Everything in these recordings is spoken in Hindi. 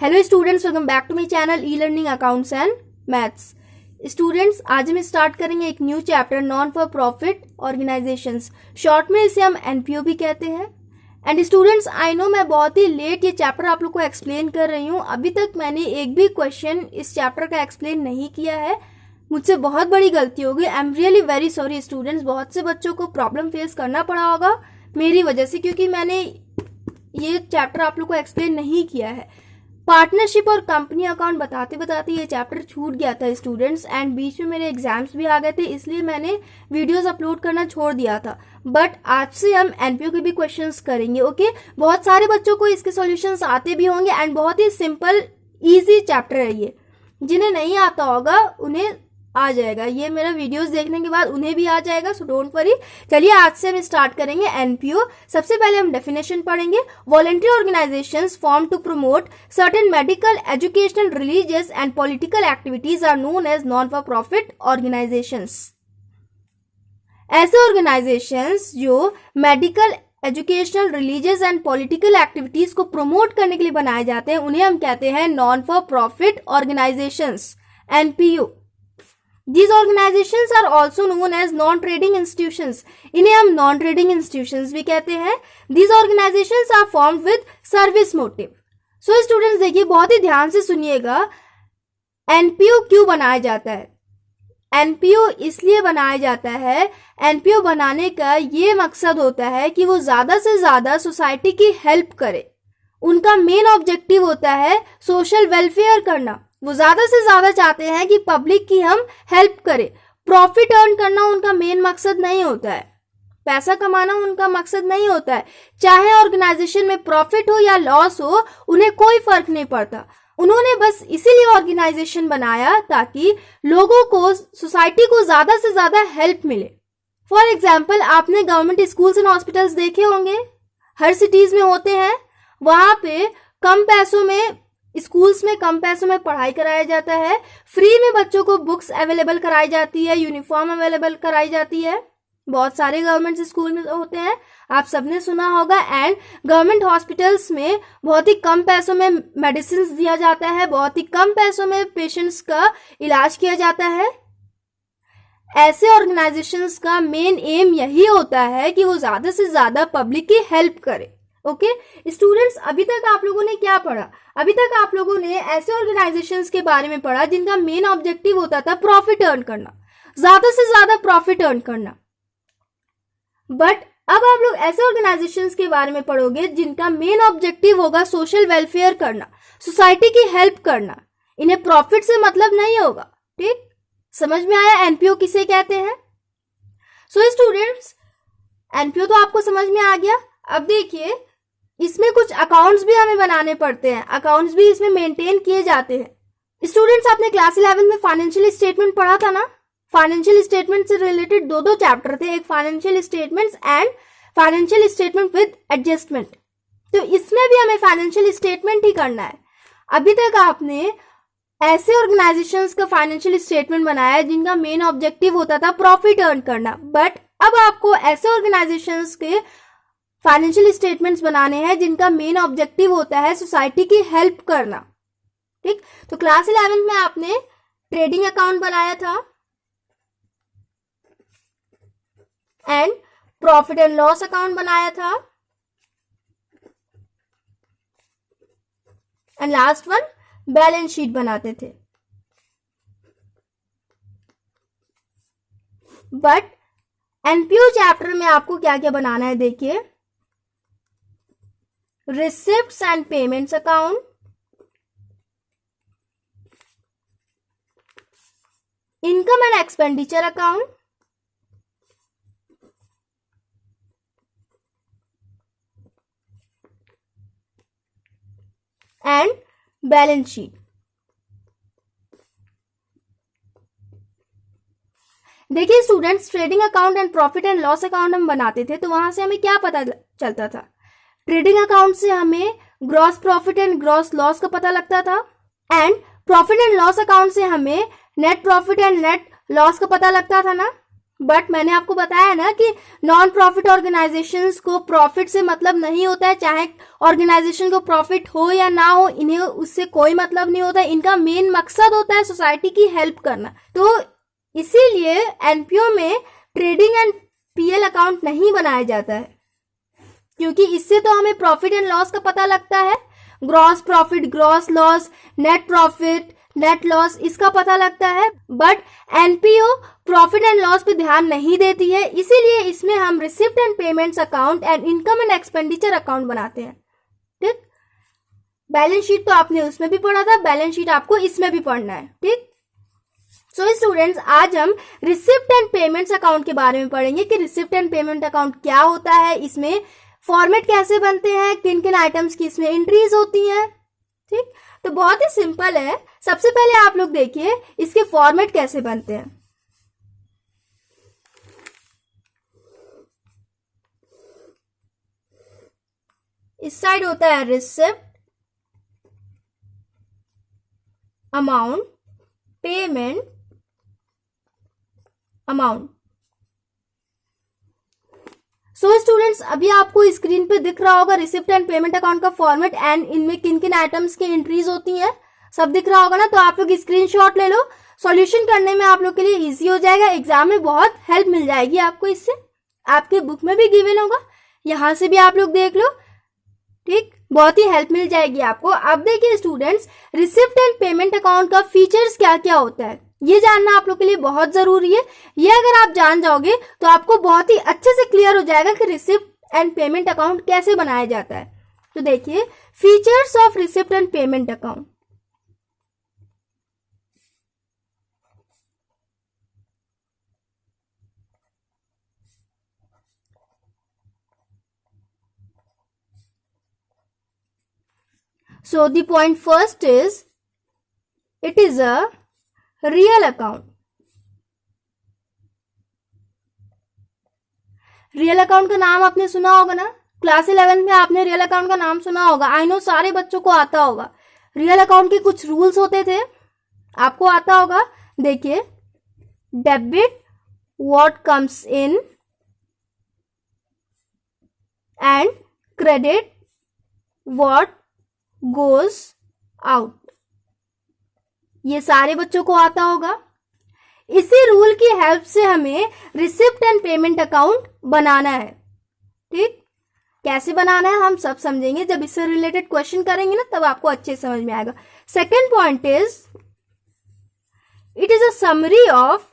Hello students, welcome back to my channel E learning accounts and maths. Students, आज हम स्टार्ट करेंगे एक new chapter non for profit organisations. Short में इसे हम एनपीओ भी कहते हैं। एंड स्टूडेंट्स, आई नो मैं बहुत ही लेट ये चैप्टर आप लोग को एक्सप्लेन कर रही हूँ। अभी तक मैंने एक भी क्वेश्चन इस चैप्टर का एक्सप्लेन नहीं किया है। मुझसे बहुत बड़ी गलती होगी। I am really very sorry students. बहुत से बच्चों को प्रॉब्लम फेस करना पड़ा होगा मेरी वजह से, क्योंकि मैंने ये चैप्टर आप लोग को एक्सप्लेन नहीं किया है। पार्टनरशिप और कंपनी अकाउंट बताते बताते ये चैप्टर छूट गया था स्टूडेंट्स, एंड बीच में मेरे एग्जाम्स भी आ गए थे, इसलिए मैंने वीडियोस अपलोड करना छोड़ दिया था। बट आज से हम एनपीओ के भी क्वेश्चंस करेंगे। ओके, बहुत सारे बच्चों को इसके सॉल्यूशंस आते भी होंगे एंड बहुत ही सिंपल इजी चैप्टर है ये। जिन्हें नहीं आता होगा उन्हें आ जाएगा, ये मेरा वीडियोस देखने के बाद उन्हें भी आ जाएगा, सो डोंट वरी। चलिए आज से हम स्टार्ट करेंगे एनपीओ। सबसे पहले हम डेफिनेशन पढ़ेंगे। Voluntary organisations form to promote certain medical, educational, religious and political activities are known as non for profit organisations. ऐसे ऑर्गेनाइजेशंस जो medical, educational, religious and political activities को प्रमोट करने के लिए बनाए जाते हैं, उन्हें हम कहते हैं non for profit organisations, NPO. These organizations are also known as non-trading institutions. इन्हें हम non-trading institutions भी कहते हैं। These organizations are formed with service motive. So students देखिए, बहुत ही ध्यान से सुनिएगा। NPO क्यों बनाया जाता है? NPO इसलिए बनाया जाता है, NPO बनाने का ये मकसद होता है कि वो ज्यादा से ज्यादा सोसाइटी की हेल्प करे। उनका मेन ऑब्जेक्टिव होता है सोशल वेलफेयर करना। वो ज्यादा से ज्यादा चाहते हैं कि पब्लिक की हम हेल्प करें। प्रॉफिट अर्न करना उनका मेन मकसद नहीं होता है, पैसा कमाना उनका मकसद नहीं होता है। चाहे ऑर्गेनाइजेशन में प्रॉफिट हो या लॉस हो, उन्हें कोई फर्क नहीं पड़ता। उन्होंने बस इसीलिए ऑर्गेनाइजेशन बनाया ताकि लोगों को, सोसाइटी को ज्यादा से ज्यादा हेल्प मिले। फॉर एग्जाम्पल, आपने गवर्नमेंट स्कूल्स एंड हॉस्पिटल्स देखे होंगे, हर सिटीज में होते हैं। वहां पे कम पैसों में, स्कूल्स में कम पैसों में पढ़ाई कराया जाता है। फ्री में बच्चों को बुक्स अवेलेबल कराई जाती है, यूनिफॉर्म अवेलेबल कराई जाती है। बहुत सारे गवर्नमेंट स्कूल में होते हैं, आप सबने सुना होगा। एंड गवर्नमेंट हॉस्पिटल्स में बहुत ही कम पैसों में मेडिसिन दिया जाता है, बहुत ही कम पैसों में पेशेंट्स का इलाज किया जाता है। ऐसे ऑर्गेनाइजेशंस का मेन एम यही होता है कि वो ज्यादा से ज्यादा पब्लिक की हेल्प करे। ओके स्टूडेंट्स, अभी तक आप लोगों ने क्या पढ़ा? अभी तक आप लोगों ने ऐसे ऑर्गेनाइजेशंस के बारे में पढ़ा जिनका मेन ऑब्जेक्टिव होता था प्रॉफिट अर्न करना, ज्यादा से ज्यादा प्रॉफिट अर्न करना। बट अब आप लोग ऐसे ऑर्गेनाइजेशंस के बारे में पढ़ोगे जिनका मेन ऑब्जेक्टिव होगा सोशल वेलफेयर करना, सोसाइटी की हेल्प करना। इन्हें प्रॉफिट से मतलब नहीं होगा। ठीक, समझ में आया एनपीओ किसे कहते हैं? सो स्टूडेंट्स, एनपीओ तो आपको समझ में आ गया। अब देखिए, इसमें कुछ अकाउंट्स भी हमें बनाने पड़ते हैं, अकाउंट्स भी इसमें मेंटेन किए जाते हैं। स्टूडेंट्स, आपने क्लास 11 में फाइनेंशियल स्टेटमेंट पढ़ा था ना? फाइनेंशियल स्टेटमेंट से रिलेटेड दो चैप्टर थे, एक financial statements and financial statement with adjustment. तो इसमें भी हमें फाइनेंशियल स्टेटमेंट ही करना है। अभी तक आपने ऐसे ऑर्गेनाइजेशंस का फाइनेंशियल स्टेटमेंट बनाया जिनका मेन ऑब्जेक्टिव होता था प्रॉफिट अर्न करना, बट अब आपको ऐसे ऑर्गेनाइजेशंस के फाइनेंशियल स्टेटमेंट्स बनाने हैं जिनका मेन ऑब्जेक्टिव होता है सोसाइटी की हेल्प करना। ठीक, तो क्लास 11 में आपने ट्रेडिंग अकाउंट बनाया था and profit and loss account बनाया था, and last one balance sheet बनाते थे। बट एनपीओ चैप्टर में आपको क्या क्या बनाना है देखिए। Receipts and payments account, income and expenditure account, and balance sheet. देखिए students, trading account and profit and loss account हम बनाते थे, तो वहां से हमें क्या पता चलता था? ट्रेडिंग अकाउंट से हमें gross profit and gross loss का पता लगता था, and profit and loss account से हमें net profit and net loss का पता लगता था ना? बट मैंने आपको बताया ना कि नॉन प्रॉफिट ऑर्गेनाइजेशंस को प्रॉफिट से मतलब नहीं होता है, चाहे ऑर्गेनाइजेशन को प्रॉफिट हो या ना हो, इन्हें उससे कोई मतलब नहीं होता है। इनका मेन मकसद होता है सोसाइटी की हेल्प करना। तो इसीलिए एनपीओ में ट्रेडिंग एंड पीएल अकाउंट नहीं बनाया जाता है, क्योंकि इससे तो हमें प्रॉफिट एंड लॉस का पता लगता है, gross profit, gross loss, net profit, net loss, इसका पता लगता है। But NPO profit and loss पे ध्यान नहीं देती है, इसीलिए इसमें हम receipt and payments account and income and expenditure account बनाते हैं। ठीक, बैलेंस शीट तो आपने उसमें भी पढ़ा था, बैलेंस शीट आपको इसमें भी पढ़ना है। ठीक, सो स्टूडेंट्स, आज हम रिसिप्ट एंड पेमेंट्स अकाउंट के बारे में पढ़ेंगे कि रिसिप्ट एंड पेमेंट अकाउंट क्या होता है, इसमें फॉर्मेट कैसे बनते हैं, किन किन आइटम्स की इसमें एंट्रीज होती हैं। ठीक, तो बहुत ही सिंपल है। सबसे पहले आप लोग देखिए इसके फॉर्मेट कैसे बनते हैं। इस साइड होता है receipt, amount, payment, amount. So students, अभी आपको स्क्रीन पे दिख रहा होगा रिसिप्ट एंड पेमेंट अकाउंट का फॉर्मेट एंड इनमें किन किन आइटम्स की एंट्रीज होती हैं, सब दिख रहा होगा ना। तो आप लोग स्क्रीनशॉट ले लो, सॉल्यूशन करने में आप लोग के लिए इजी हो जाएगा, एग्जाम में बहुत हेल्प मिल जाएगी आपको इससे। आपके बुक में भी गिवन होगा, यहां से भी आप लोग देख लो। ठीक, बहुत ही हेल्प मिल जाएगी आपको। अब देखिए students, receipt and payment account का फीचर्स क्या क्या होता है, ये जानना आप लोग के लिए बहुत जरूरी है। ये अगर आप जान जाओगे तो आपको बहुत ही अच्छे से क्लियर हो जाएगा कि रिसिप्ट एंड पेमेंट अकाउंट कैसे बनाया जाता है। तो देखिए, features of receipt and payment account. So the point first is, it is a real account. Real account का नाम आपने सुना होगा ना, क्लास 11 में आपने रियल अकाउंट का नाम सुना होगा। आई नो सारे बच्चों को आता होगा। रियल अकाउंट के कुछ रूल्स होते थे, आपको आता होगा। देखिए, debit what comes in and credit what goes out, ये सारे बच्चों को आता होगा। इसी रूल की हेल्प से हमें रिसिप्ट एंड पेमेंट अकाउंट बनाना है। ठीक, कैसे बनाना है हम सब समझेंगे, जब इससे रिलेटेड क्वेश्चन करेंगे ना तब आपको अच्छे समझ में आएगा। Second point is, it is a summary of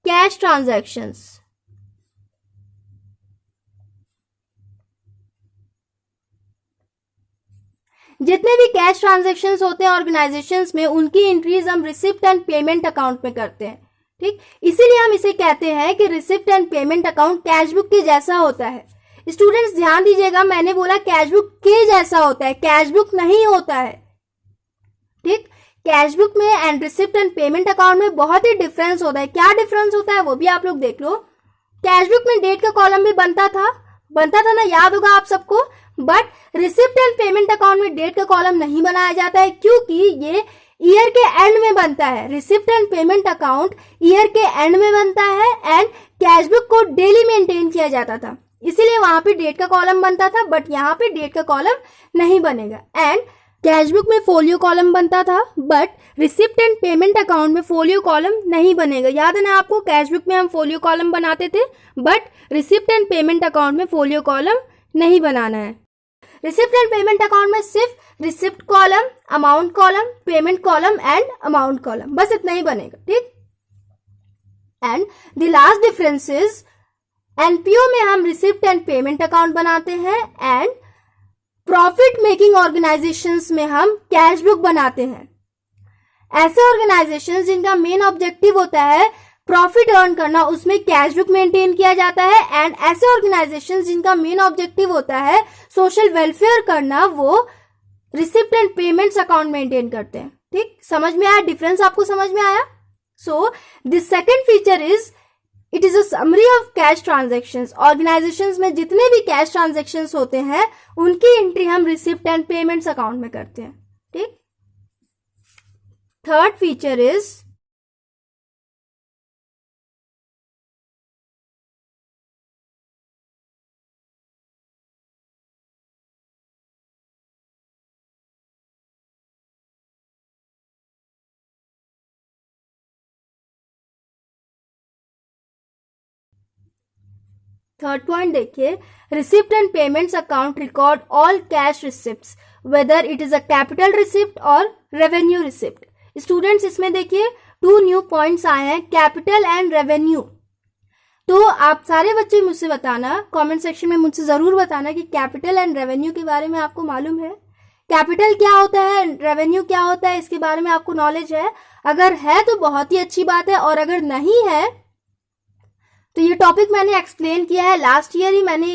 cash transactions. जितने भी कैश ट्रांजैक्शंस होते हैं ऑर्गेनाइजेशंस में, उनकी एंट्रीज हम रिसिप्ट एंड पेमेंट अकाउंट में करते हैं। ठीक, इसीलिए हम इसे कहते हैं कि receipt and payment account cash book के जैसा होता है। स्टूडेंट्स ध्यान दीजिएगा, मैंने बोला कैश बुक के जैसा होता है, कैश बुक नहीं होता है। ठीक, कैश बुक में and receipt and payment account में बहुत ही डिफरेंस होता है। क्या डिफरेंस होता है वो भी आप लोग देख लो। कैश बुक में डेट का कॉलम भी बनता था ना, याद होगा आप सबको। But receipt and payment account में डेट का कॉलम नहीं बनाया जाता है, क्योंकि ये ईयर के एंड में बनता है। Receipt and payment account year के एंड में बनता है एंड कैश बुक को डेली मेंटेन किया जाता था, इसीलिए वहां पे डेट का कॉलम बनता था। बट यहाँ पे डेट का कॉलम नहीं बनेगा। एंड कैश बुक में फोलियो कॉलम बनता था, but receipt and payment account में फोलियो कॉलम नहीं बनेगा। याद है ना आपको, कैश बुक में हम फोलियो कॉलम बनाते थे, but receipt and payment account में फोलियो कॉलम नहीं बनाना है। रिसिप्ट एंड पेमेंट अकाउंट में सिर्फ receipt column, amount column, payment column and amount column, बस इतना ही बनेगा। ठीक, and the last difference is, NPO में हम रिसिप्ट एंड पेमेंट अकाउंट बनाते हैं एंड प्रॉफिट मेकिंग ऑर्गेनाइजेशंस में हम कैश बुक बनाते हैं। ऐसे ऑर्गेनाइजेशंस जिनका मेन ऑब्जेक्टिव होता है प्रॉफिट अर्न करना, उसमें कैश बुक मेंटेन किया जाता है। एंड ऐसे ऑर्गेनाइजेशंस जिनका मेन ऑब्जेक्टिव होता है सोशल वेलफेयर करना, वो receipt and payments account maintain करते हैं। ठीक, समझ में आया डिफरेंस? आपको समझ में आया? So this second feature is, it is a summary of cash transactions. Organisations में जितने भी कैश ट्रांजैक्शंस होते हैं उनकी एंट्री हम रिसिप्ट एंड पेमेंट्स अकाउंट में करते हैं। ठीक, third feature is third point देखिए, receipt and payments account record all cash receipts whether it is a capital receipt और रेवेन्यू रिसिप्ट। स्टूडेंट्स इसमें देखिए 2 न्यू पॉइंट्स आए हैं, कैपिटल एंड रेवेन्यू। तो आप सारे बच्चे मुझसे बताना, कमेंट सेक्शन में मुझसे जरूर बताना कि कैपिटल एंड रेवेन्यू के बारे में आपको मालूम है, कैपिटल क्या होता है, रेवेन्यू क्या होता है, इसके बारे में आपको नॉलेज है। अगर है तो बहुत ही अच्छी बात है, और अगर नहीं है तो ये टॉपिक मैंने एक्सप्लेन किया है, लास्ट ईयर ही मैंने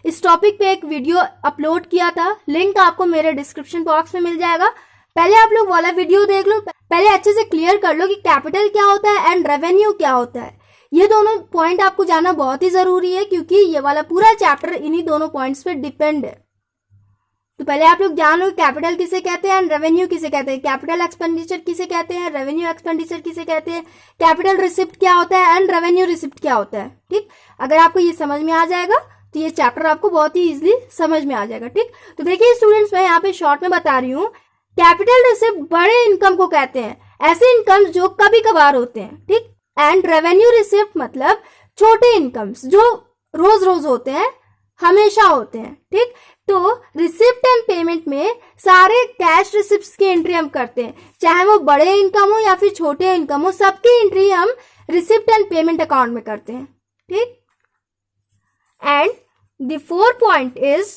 इस टॉपिक पे एक वीडियो अपलोड किया था, लिंक आपको मेरे डिस्क्रिप्शन बॉक्स में मिल जाएगा। पहले आप लोग वाला वीडियो देख लो, पहले अच्छे से क्लियर कर लो कि कैपिटल क्या होता है एंड रेवेन्यू क्या होता है। ये दोनों पॉइंट आपको जानना बहुत ही जरूरी है, क्योंकि ये वाला पूरा चैप्टर इन्हीं दोनों पॉइंट्स पे डिपेंड है। तो पहले आप लोग जान लो कैपिटल किसे कहते हैं एंड रेवेन्यू किसे कहते हैं, कैपिटल एक्सपेंडिचर किसे कहते हैं, रेवेन्यू एक्सपेंडिचर किसे कहते हैं, कैपिटल रिसिप्ट क्या होता है एंड रेवेन्यू रिसिप्ट क्या होता है। ठीक, अगर आपको ये समझ में आ जाएगा तो ये चैप्टर आपको बहुत ही इजीली समझ में आ जाएगा। ठीक, तो देखिए स्टूडेंट्स, मैं यहाँ पे शॉर्ट में बता रही हूँ, कैपिटल रिसिप्ट बड़े इनकम को कहते हैं, ऐसे इनकम जो कभी कभार होते हैं। ठीक, एंड रेवेन्यू रिसिप्ट मतलब छोटे इनकम्स जो रोज रोज होते हैं, हमेशा होते हैं। ठीक, तो रिसिप्ट एंड पेमेंट में सारे कैश रिसिप्ट्स की एंट्री हम करते हैं, चाहे वो बड़े इनकम हो या फिर छोटे इनकम हो, सबकी एंट्री हम रिसिप्ट एंड पेमेंट अकाउंट में करते हैं। ठीक, and the fourth point is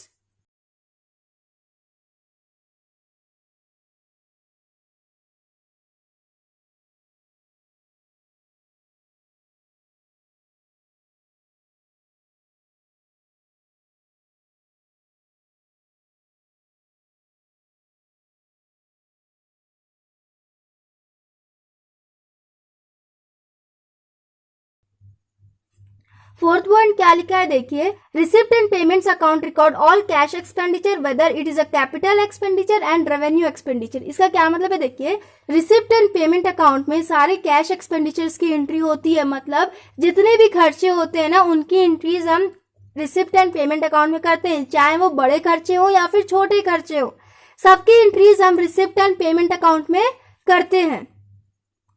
fourth point क्या लिखा है देखिए, receipt and payments account record all cash expenditure weather it is a capital expenditure and revenue expenditure. इसका क्या मतलब है देखिए, रिसिप्ट एंड पेमेंट अकाउंट में सारे कैश एक्सपेंडिचर्स की एंट्री होती है, मतलब जितने भी खर्चे होते हैं ना उनकी एंट्रीज हम रिसिप्ट एंड पेमेंट अकाउंट में करते हैं, चाहे वो बड़े खर्चे हो या फिर छोटे खर्चे हो, सबकी एंट्रीज हम रिसिप्ट एंड पेमेंट अकाउंट में करते हैं।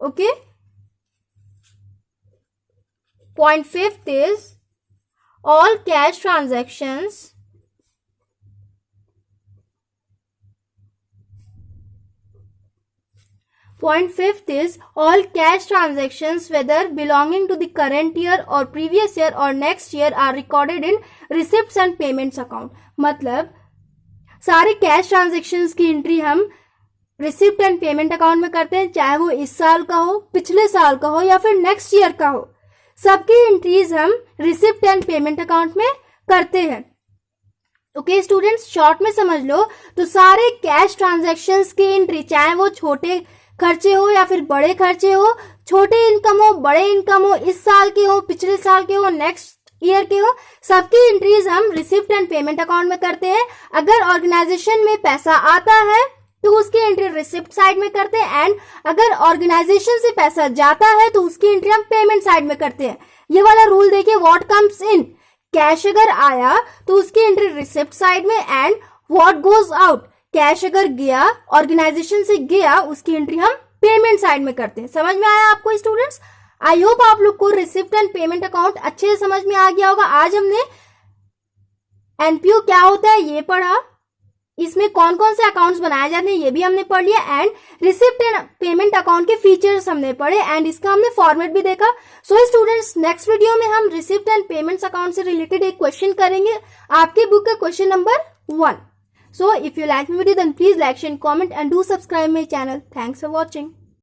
Okay, Point fifth is all cash transactions whether belonging to the current year or previous year or next year are recorded in receipts and payments account। मतलब सारे कैश ट्रांजेक्शन्स की एंट्री हम रिसिप्ट एंड पेमेंट अकाउंट में करते हैं, चाहे वो इस साल का हो, पिछले साल का हो या फिर नेक्स्ट ईयर का हो, सबकी एंट्रीज हम रिसिप्ट एंड पेमेंट अकाउंट में करते हैं। ओके स्टूडेंट्स, शॉर्ट में समझ लो तो सारे कैश ट्रांजैक्शंस की एंट्री, चाहे वो छोटे खर्चे हो या फिर बड़े खर्चे हो, छोटे इनकम हो, बड़े इनकम हो, इस साल के हो, पिछले साल के हो, नेक्स्ट ईयर के हो, सबकी एंट्रीज हम रिसिप्ट एंड पेमेंट अकाउंट में करते हैं। अगर ऑर्गेनाइजेशन में पैसा आता है तो उसकी एंट्री रिसिप्ट साइड में करते हैं, एंड अगर ऑर्गेनाइजेशन से पैसा जाता है तो उसकी एंट्री हम पेमेंट साइड में करते हैं। ये वाला रूल देखिए, व्हाट कम्स इन, कैश अगर आया तो उसकी एंट्री रिसिप्ट साइड में, and what goes out, cash अगर गया, ऑर्गेनाइजेशन से गया, उसकी एंट्री हम पेमेंट साइड में करते हैं। समझ में आया आपको स्टूडेंट्स? आई होप आप लोग को रिसिप्ट एंड पेमेंट अकाउंट अच्छे से समझ में आ गया होगा। आज हमने एनपीओ क्या होता है ये पढ़ा, इसमें कौन कौन से अकाउंट्स बनाए जाते हैं ये भी हमने पढ़ लिया, and receipt and payment account के फीचर्स हमने पढ़े, एंड इसका हमने फॉर्मेट भी देखा। सो स्टूडेंट्स, नेक्स्ट वीडियो में हम रिसिप्ट एंड पेमेंट्स अकाउंट से रिलेटेड एक क्वेश्चन करेंगे, आपके बुक का question number 1। So if you like my video then please like, share, comment and do subscribe my channel. Thanks for watching.